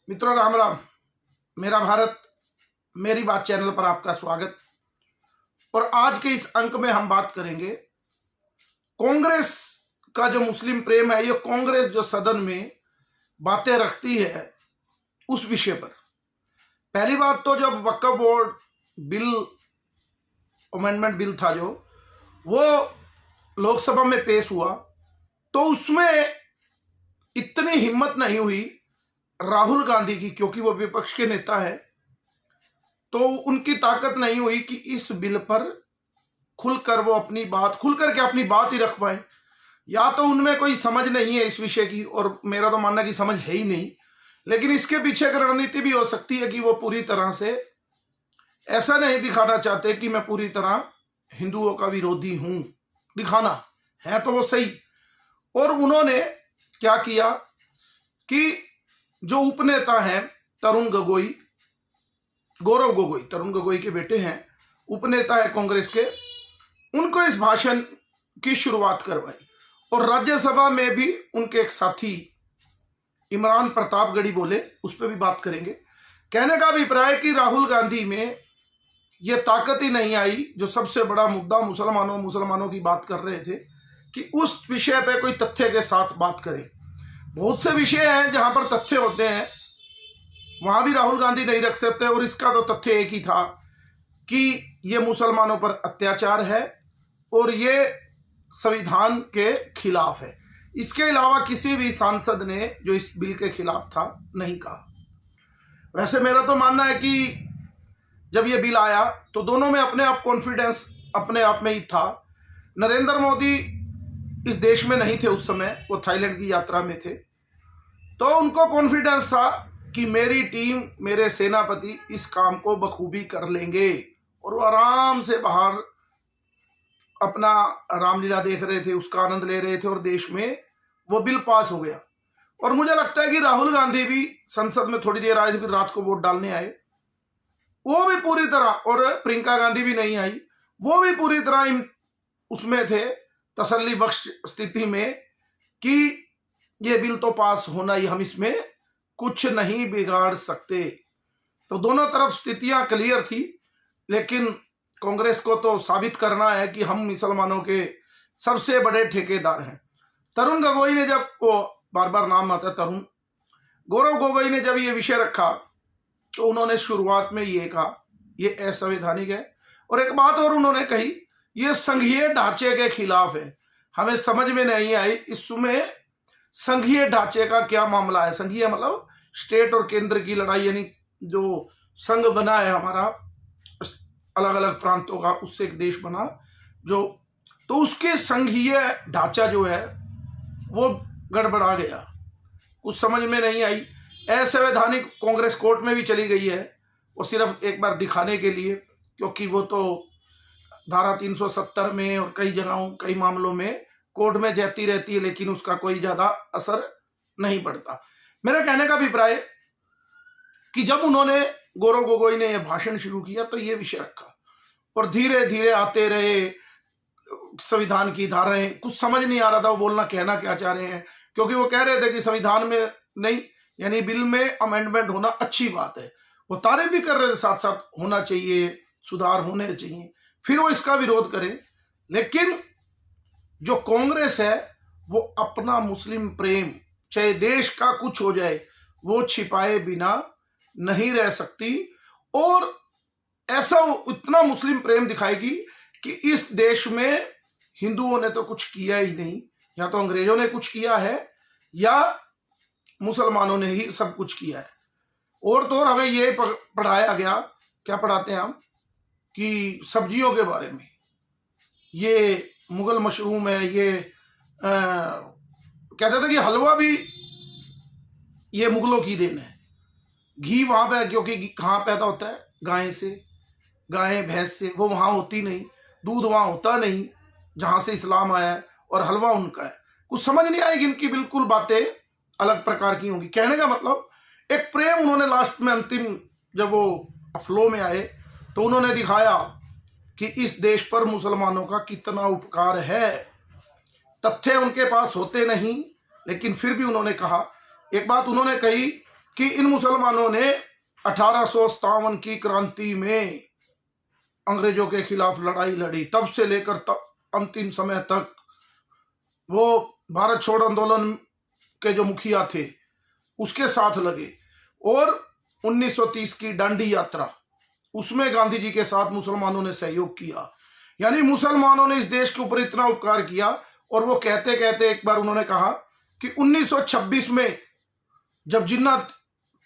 मित्रों राम राम। मेरा भारत मेरी बात चैनल पर आपका स्वागत। और आज के इस अंक में हम बात करेंगे कांग्रेस का जो मुस्लिम प्रेम है, ये कांग्रेस जो सदन में बातें रखती है उस विषय पर। पहली बात तो जब वक्फ बोर्ड बिल अमेंडमेंट बिल था जो वो लोकसभा में पेश हुआ तो उसमें इतनी हिम्मत नहीं हुई राहुल गांधी की, क्योंकि वो विपक्ष के नेता है, तो उनकी ताकत नहीं हुई कि इस बिल पर खुलकर वो अपनी बात खुलकर के अपनी बात ही रख पाए। या तो उनमें कोई समझ नहीं है इस विषय की, और मेरा तो मानना कि समझ है ही नहीं। लेकिन इसके पीछे एक रणनीति भी हो सकती है कि वो पूरी तरह से ऐसा नहीं दिखाना चाहते कि मैं पूरी तरह हिंदुओं का विरोधी हूं। दिखाना है तो वो सही। और उन्होंने क्या किया कि जो उपनेता हैं तरुण गोगोई, गौरव गोगोई, तरुण गोगोई के बेटे हैं, उपनेता है कांग्रेस के, उनको इस भाषण की शुरुआत करवाई। और राज्यसभा में भी उनके एक साथी इमरान प्रतापगढ़ी बोले, उस पर भी बात करेंगे। कहने का अभिप्राय कि राहुल गांधी में यह ताकत ही नहीं आई, जो सबसे बड़ा मुद्दा मुसलमानों की बात कर रहे थे, कि उस विषय पे कोई तथ्य के साथ बात करें। बहुत से विषय हैं जहां पर तथ्य होते हैं, वहां भी राहुल गांधी नहीं रख सकते। और इसका तो तथ्य एक ही था कि यह मुसलमानों पर अत्याचार है और ये संविधान के खिलाफ है। इसके अलावा किसी भी सांसद ने जो इस बिल के खिलाफ था नहीं कहा। वैसे मेरा तो मानना है कि जब ये बिल आया तो दोनों में अपने आप कॉन्फिडेंस अपने आप में ही था। नरेंद्र मोदी इस देश में नहीं थे उस समय, वो थाईलैंड की यात्रा में थे, तो उनको कॉन्फिडेंस था कि मेरी टीम, मेरे सेनापति इस काम को बखूबी कर लेंगे। और वो आराम से बाहर अपना रामलीला देख रहे थे, उसका आनंद ले रहे थे, और देश में वो बिल पास हो गया। और मुझे लगता है कि राहुल गांधी भी संसद में थोड़ी देर आए, फिर रात को वोट डालने आए, वो भी पूरी तरह, और प्रियंका गांधी भी नहीं आई, वो भी पूरी तरह उसमें थे, तसल्ली बख्श स्थिति में, कि ये बिल तो पास होना ही, हम इसमें कुछ नहीं बिगाड़ सकते। तो दोनों तरफ स्थितियां क्लियर थी। लेकिन कांग्रेस को तो साबित करना है कि हम मुसलमानों के सबसे बड़े ठेकेदार हैं। तरुण गोगोई ने जब, वो बार बार नाम आता है तरुण, गौरव गोगोई ने जब ये विषय रखा तो उन्होंने शुरुआत में ये कहा ये असंवैधानिक है। और एक बात और उन्होंने कही, ये संघीय ढांचे के खिलाफ है। हमें समझ में नहीं आई इसमें संघीय ढांचे का क्या मामला है। संघीय मतलब स्टेट और केंद्र की लड़ाई, यानी जो संघ बना है हमारा अलग अलग प्रांतों का, उससे एक देश बना जो, तो उसके संघीय ढांचा जो है वो गड़बड़ा गया, कुछ समझ में नहीं आई। असंवैधानिक कांग्रेस कोर्ट में भी चली गई है, और सिर्फ एक बार दिखाने के लिए, क्योंकि वो तो धारा 370 में और कई जगहों कई मामलों में कोर्ट में जाती रहती है, लेकिन उसका कोई ज्यादा असर नहीं पड़ता। मेरा कहने का अभिप्राय कि जब उन्होंने, गौरव गोगोई ने यह भाषण शुरू किया तो ये विषय रखा, और धीरे धीरे आते रहे संविधान की धाराएं। कुछ समझ नहीं आ रहा था वो बोलना कहना क्या चाह रहे हैं, क्योंकि वो कह रहे थे कि संविधान में नहीं, यानी बिल में अमेंडमेंट होना अच्छी बात है, वो तारीफ भी कर रहे थे, साथ साथ होना चाहिए, सुधार होने चाहिए, फिर वो इसका विरोध करें। लेकिन जो कांग्रेस है वो अपना मुस्लिम प्रेम, चाहे देश का कुछ हो जाए, वो छिपाए बिना नहीं रह सकती। और ऐसा इतना मुस्लिम प्रेम दिखाएगी कि इस देश में हिंदुओं ने तो कुछ किया ही नहीं, या तो अंग्रेजों ने कुछ किया है या मुसलमानों ने ही सब कुछ किया है। और तो और हमें ये पढ़ाया गया, क्या पढ़ाते हैं हम, कि सब्जियों के बारे में, ये मुगल मशरूम है, ये कहते थे कि हलवा भी ये मुगलों की देन है। घी वहां पे, क्योंकि कहाँ पैदा होता है, गाय से, गाय भैंस से, वो वहां होती नहीं, दूध वहां होता नहीं जहां से इस्लाम आया है, और हलवा उनका है। कुछ समझ नहीं आएगी, इनकी बिल्कुल बातें अलग प्रकार की होंगी। कहने का मतलब एक प्रेम उन्होंने लास्ट में, अंतिम जब वो फ्लो में आए तो उन्होंने दिखाया कि इस देश पर मुसलमानों का कितना उपकार है। तथ्य उनके पास होते नहीं, लेकिन फिर भी उन्होंने कहा। एक बात उन्होंने कही कि इन मुसलमानों ने 1857 की क्रांति में अंग्रेजों के खिलाफ लड़ाई लड़ी, तब से लेकर तब अंतिम समय तक वो भारत छोड़ आंदोलन के जो मुखिया थे उसके साथ लगे, और 1930 की दांडी यात्रा, उसमें गांधी जी के साथ मुसलमानों ने सहयोग किया। यानी मुसलमानों ने इस देश के ऊपर इतना उपकार किया। और वो कहते कहते एक बार उन्होंने कहा कि 1926 में जब जिन्ना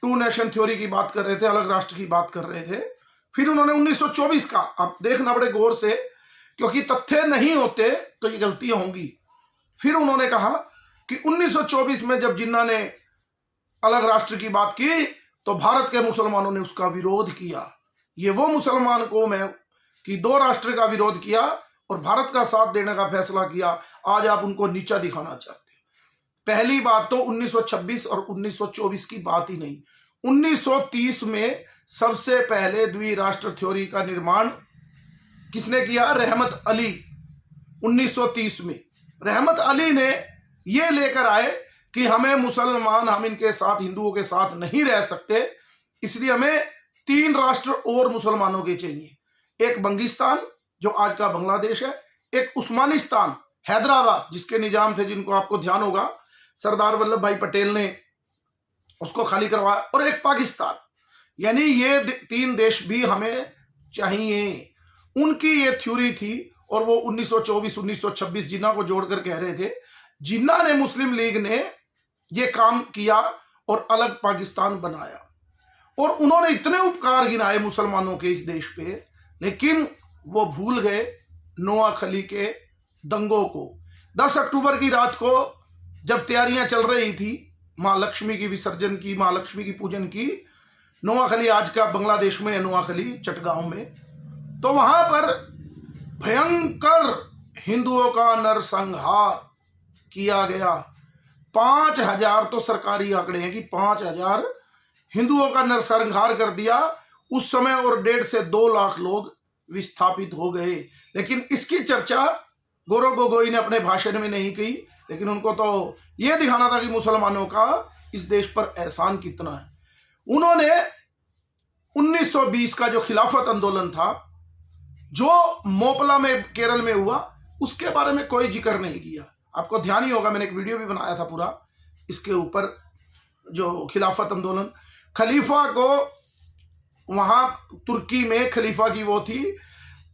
टू नेशन थ्योरी की बात कर रहे थे, अलग राष्ट्र की बात कर रहे थे, फिर उन्होंने 1924 का, आप देखना बड़े गौर से क्योंकि तथ्य नहीं होते तो ये गलतियां होंगी, फिर उन्होंने कहा कि 1924 में जब जिन्ना ने अलग राष्ट्र की बात की तो भारत के मुसलमानों ने उसका विरोध किया। ये वो मुसलमान कौम है कि दो राष्ट्र का विरोध किया और भारत का साथ देने का फैसला किया। आज आप उनको नीचा दिखाना चाहते हैं। पहली बात तो 1926 और 1924 की बात ही नहीं, 1930 में सबसे पहले द्विराष्ट्र थ्योरी का निर्माण किसने किया? रहमत अली। 1930 में रहमत अली ने यह लेकर आए कि हमें मुसलमान, हम इनके साथ, हिंदुओं के साथ नहीं रह सकते, इसलिए हमें 3 राष्ट्र और मुसलमानों के चाहिए। एक बंगिस्तान जो आज का बांग्लादेश है, एक उस्मानिस्तान हैदराबाद जिसके निजाम थे, जिनको आपको ध्यान होगा सरदार वल्लभ भाई पटेल ने उसको खाली करवाया, और एक पाकिस्तान। यानी ये 3 देश भी हमें चाहिए। उनकी ये थ्योरी थी और वो 1924 1926 जिन्ना को जोड़कर कह रहे थे। जिन्ना ने, मुस्लिम लीग ने ये काम किया और अलग पाकिस्तान बनाया, और उन्होंने इतने उपकार गिनाए मुसलमानों के इस देश पे, लेकिन वो भूल गए नोआखली के दंगों को। 10 अक्टूबर की रात को जब तैयारियां चल रही थी माँ लक्ष्मी की विसर्जन की, माँ लक्ष्मी की पूजन की, नोआखली आज का बांग्लादेश में है, नोआखली चटगांव में, तो वहां पर भयंकर हिंदुओं का नरसंहार किया गया। 5000 तो सरकारी आंकड़े हैं कि 5000 हिंदुओं का नरसंहार कर दिया उस समय, और 1.5 से 2 लाख लोग विस्थापित हो गए। लेकिन इसकी चर्चा गौरव गोगोई ने अपने भाषण में नहीं की, लेकिन उनको तो यह दिखाना था कि मुसलमानों का इस देश पर एहसान कितना है। उन्होंने 1920 का जो खिलाफत आंदोलन था, जो मोपला में केरल में हुआ, उसके बारे में कोई जिक्र नहीं किया। आपको ध्यान ही होगा, मैंने एक वीडियो भी बनाया था पूरा इसके ऊपर, जो खिलाफत आंदोलन, खलीफा को वहां तुर्की में खलीफा की वो थी,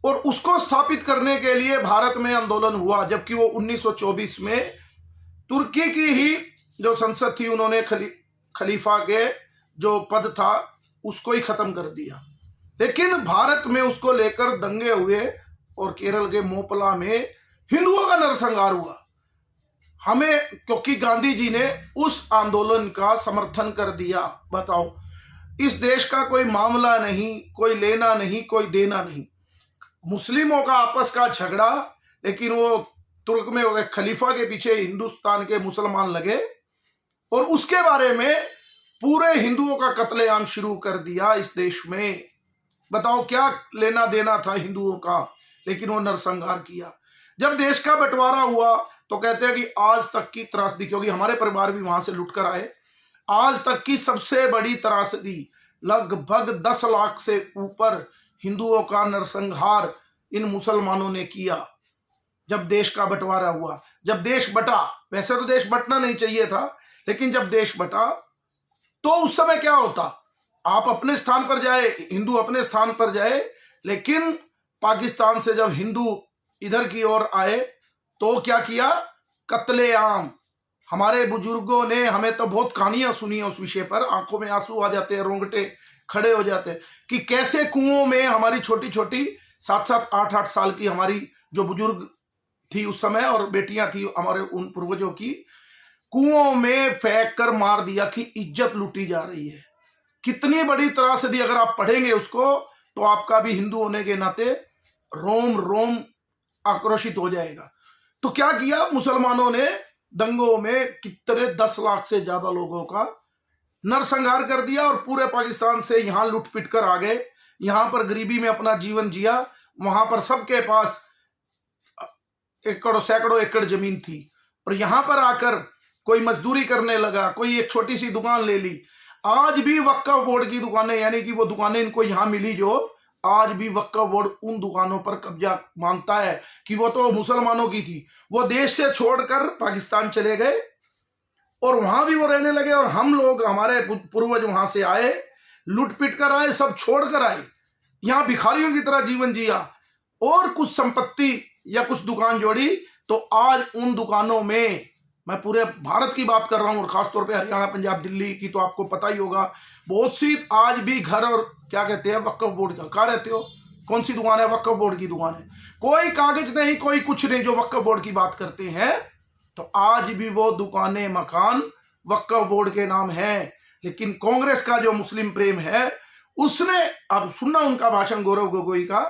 और उसको स्थापित करने के लिए भारत में आंदोलन हुआ, जबकि वो 1924 में तुर्की की ही जो संसद थी, उन्होंने खलीफा के जो पद था उसको ही खत्म कर दिया। लेकिन भारत में उसको लेकर दंगे हुए और केरल के मोपला में हिंदुओं का नरसंहार हुआ। हमें, क्योंकि गांधी जी ने उस आंदोलन का समर्थन कर दिया। बताओ, इस देश का कोई मामला नहीं, कोई लेना नहीं, कोई देना नहीं, मुस्लिमों का आपस का झगड़ा, लेकिन वो तुर्क में हो गए, खलीफा के पीछे हिंदुस्तान के मुसलमान लगे और उसके बारे में पूरे हिंदुओं का कत्लेआम शुरू कर दिया इस देश में। बताओ क्या लेना देना था हिंदुओं का, लेकिन वो नरसंहार किया। जब देश का बंटवारा हुआ तो कहते हैं कि आज तक की त्रासदी, क्योंकि हमारे परिवार भी वहां से लुटकर आए, आज तक की सबसे बड़ी त्रासदी, लगभग 10 लाख से ऊपर हिंदुओं का नरसंहार इन मुसलमानों ने किया। जब देश का बंटवारा हुआ, जब देश बटा, वैसे तो देश बंटना नहीं चाहिए था, लेकिन जब देश बटा तो उस समय क्या होता, आप अपने स्थान पर जाए, हिंदू अपने स्थान पर जाए, लेकिन पाकिस्तान से जब हिंदू इधर की ओर आए तो क्या किया, कत्लेआम। हमारे बुजुर्गों ने, हमें तो बहुत कहानियां सुनी है उस विषय पर, आंखों में आंसू आ जाते हैं, रोंगटे खड़े हो जाते हैं कि कैसे कुओं में हमारी छोटी छोटी 7-7 8-8 साल की हमारी जो बुजुर्ग थी उस समय, और बेटियां थी हमारे उन पूर्वजों की, कुओं में फेंक कर मार दिया कि इज्जत लूटी जा रही है। कितनी बड़ी त्रासदी, अगर आप पढ़ेंगे उसको तो आपका भी हिंदू होने के नाते रोम रोम आक्रोशित हो जाएगा। तो क्या किया मुसलमानों ने, दंगों में कितने 10 लाख से ज्यादा लोगों का नरसंहार कर दिया और पूरे पाकिस्तान से यहां लुट पिट कर आ गए। यहां पर गरीबी में अपना जीवन जिया, वहां पर सबके पास एकड़ों सैकड़ों एकड़ जमीन थी, और यहां पर आकर कोई मजदूरी करने लगा, कोई एक छोटी सी दुकान ले ली। आज भी वक्फ बोर्ड की दुकानें, यानी कि वो दुकानें इनको यहां मिली जो, आज भी वक्फ बोर्ड उन दुकानों पर कब्जा मांगता है कि वो तो मुसलमानों की थी। वो देश से छोड़कर पाकिस्तान चले गए और वहां भी वो रहने लगे, और हम लोग, हमारे पूर्वज वहां से आए, लूट पिट कर आए, सब छोड़ कर आए, यहां भिखारियों की तरह जीवन जिया और कुछ संपत्ति या कुछ दुकान जोड़ी। तो आज उन दुकानों में, मैं पूरे भारत की बात कर रहा हूं और खासतौर पे हरियाणा, पंजाब, दिल्ली की तो आपको पता ही होगा, बहुत सी आज भी घर, और क्या कहते हैं, वक्फ बोर्ड का। कहाँ रहते हो? कौन सी दुकान है? वक्फ बोर्ड की दुकान है। कोई कागज नहीं, कोई कुछ नहीं, जो वक्फ बोर्ड की बात करते हैं। तो आज भी वो दुकानें, मकान वक्फ बोर्ड के नाम है। लेकिन कांग्रेस का जो मुस्लिम प्रेम है, उसने, अब सुनना उनका भाषण गौरव गोगोई का,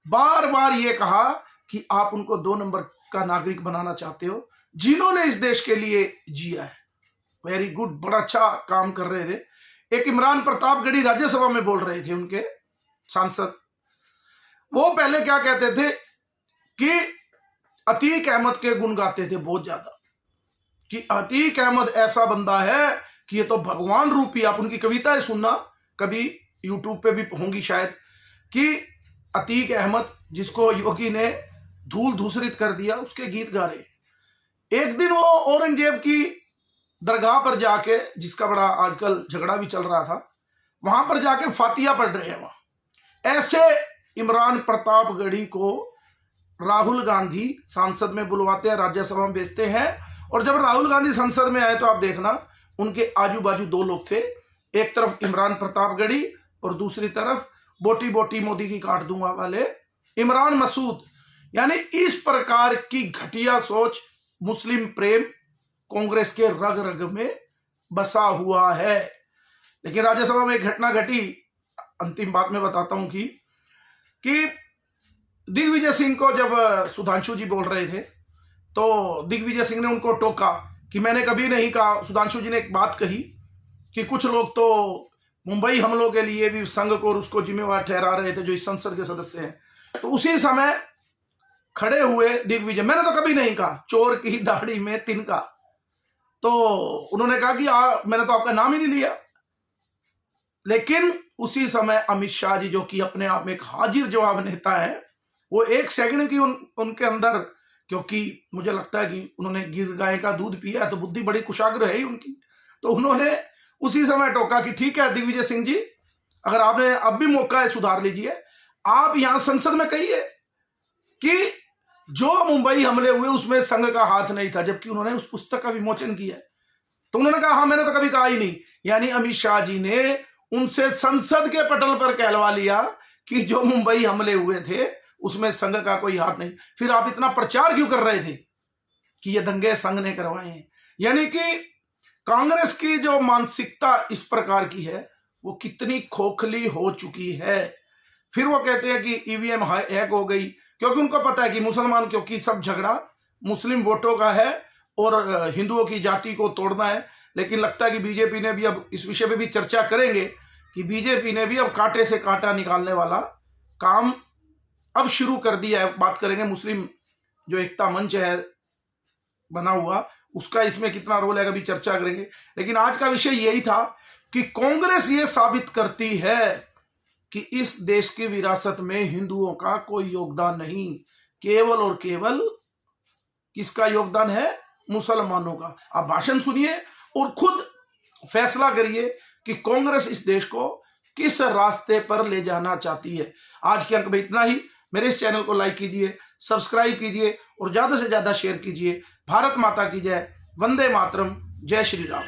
बार बार ये कहा कि आप उनको 2 नंबर का नागरिक बनाना चाहते हो, जिन्होंने इस देश के लिए जिया है। वेरी गुड, बड़ा अच्छा काम कर रहे थे। एक इमरान प्रतापगढ़ी राज्यसभा में बोल रहे थे, उनके सांसद, वो पहले क्या कहते थे कि अतीक अहमद के गुण गाते थे बहुत ज्यादा, कि अतीक अहमद ऐसा बंदा है कि ये तो भगवान रूपी। आप उनकी कविताएं सुनना, कभी यूट्यूब पे भी होंगी शायद, कि अतीक अहमद, जिसको योगी ने धूल धूसरित कर दिया, उसके गीत गा रहे। एक दिन वो औरंगजेब की दरगाह पर जाके, जिसका बड़ा आजकल झगड़ा भी चल रहा था, वहां पर जाके फातिया पढ़ रहे हैं वहां। ऐसे इमरान प्रतापगढ़ी को राहुल गांधी सांसद में बुलवाते हैं, राज्यसभा में भेजते हैं। और जब राहुल गांधी संसद में आए तो आप देखना, उनके आजू बाजू 2 लोग थे, एक तरफ इमरान प्रतापगढ़ी और दूसरी तरफ बोटी बोटी मोदी की काट दूंगा वाले इमरान मसूद। यानी इस प्रकार की घटिया सोच, मुस्लिम प्रेम कांग्रेस के रग रग में बसा हुआ है। लेकिन राज्यसभा में एक घटना घटी, अंतिम बात में बताता हूं कि दिग्विजय सिंह को जब सुधांशु जी बोल रहे थे, तो दिग्विजय सिंह ने उनको टोका कि मैंने कभी नहीं कहा। सुधांशु जी ने एक बात कही कि कुछ लोग तो मुंबई हमलों के लिए भी संघ को और उसको जिम्मेवार ठहरा रहे थे, जो इस संसद के सदस्य हैं। तो उसी समय खड़े हुए दिग्विजय, मैंने तो कभी नहीं कहा चोर की दाढ़ी में तिनका। तो उन्होंने कहा कि मैंने तो आपका नाम ही नहीं लिया। लेकिन उसी समय अमित शाह जी, जो कि अपने आप में एक हाजिर जवाब नेता है, वो 1 सेकंड की उनके अंदर, क्योंकि मुझे लगता है कि उन्होंने गिर गाय का दूध पिया है, तो बुद्धि बड़ी कुशाग्र है ही उनकी। तो उन्होंने उसी समय टोका कि ठीक है दिग्विजय सिंह जी, अगर आपने अब भी मौका है, सुधार लीजिए। आप यहां संसद में कहिए कि जो मुंबई हमले हुए उसमें संघ का हाथ नहीं था, जबकि उन्होंने उस पुस्तक का विमोचन किया। तो उन्होंने कहा हाँ, मैंने तो कभी कहा ही नहीं। यानी अमित शाह जी ने उनसे संसद के पटल पर कहलवा लिया कि जो मुंबई हमले हुए थे उसमें संघ का कोई हाथ नहीं। फिर आप इतना प्रचार क्यों कर रहे थे कि ये दंगे संघ ने करवाए हैं? यानी कि कांग्रेस की जो मानसिकता इस प्रकार की है, वो कितनी खोखली हो चुकी है। फिर वो कहते हैं कि ईवीएम हैक हो गई, क्योंकि उनको पता है कि मुसलमान, क्योंकि सब झगड़ा मुस्लिम वोटों का है और हिंदुओं की जाति को तोड़ना है। लेकिन लगता है कि बीजेपी ने भी, अब इस विषय पे भी चर्चा करेंगे, कि बीजेपी ने भी अब कांटे से कांटा निकालने वाला काम अब शुरू कर दिया है। बात करेंगे मुस्लिम जो एकता मंच है बना हुआ, उसका इसमें कितना रोल है, कभी चर्चा करेंगे। लेकिन आज का विषय यही था कि कांग्रेस ये साबित करती है कि इस देश की विरासत में हिंदुओं का कोई योगदान नहीं, केवल और केवल किसका योगदान है? मुसलमानों का। आप भाषण सुनिए और खुद फैसला करिए कि कांग्रेस इस देश को किस रास्ते पर ले जाना चाहती है। आज के अंक में इतना ही। मेरे इस चैनल को लाइक कीजिए, सब्सक्राइब कीजिए और ज्यादा से ज्यादा शेयर कीजिए। भारत माता की जय, वंदे मातरम, जय श्री राम।